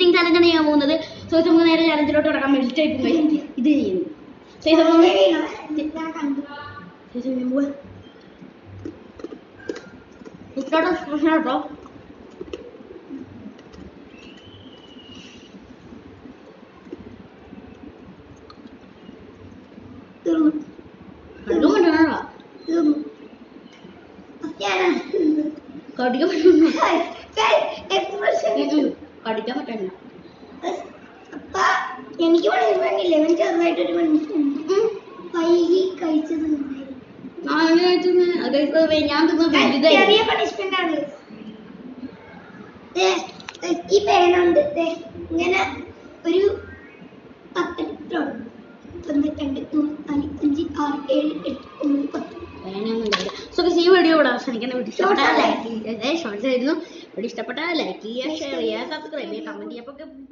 Eating ചാലഞ്ചാണ് ചെയ്യാൻ പോകുന്നത്. So നമുക്ക് നേരെ ചാലഞ്ചിലോട്ട് കിടക്കാം. മെഡിറ്റേറ്റ് ഇത് ചെയ്യുന്നു. കേട്ടോ കടിക്കാൻ പറ്റില്ല. എനിക്ക് മനസ്സിലായില്ല. അവൻ ചെറുതായിട്ടൊരു മനസ്സിലായി കഴിച്ചത്. ഞാൻ ചെറിയ പണിഷ്മെന്റ് ആണ്. ഈ പേനുണ്ട് ഇങ്ങനെ ഒരു 10 1 2 3 4 5 6 7 8 9 10. സോ ഈ വീഡിയോ ഇവിടെ അവസാനിക്കണം. ഇഷ്ടപ്പെട്ടാൽ ലൈക്ക് ചെയ്യുക. ഷോർട്സ് ആയിരുന്നു. വീഡിയോ ഇഷ്ടപ്പെട്ടാൽ ലൈക്ക് ചെയ്യുക, ഷെയർ ചെയ്യുക, സബ്സ്ക്രൈബ് ചെയ്യുക, കമന്റ് ചെയ്യുക.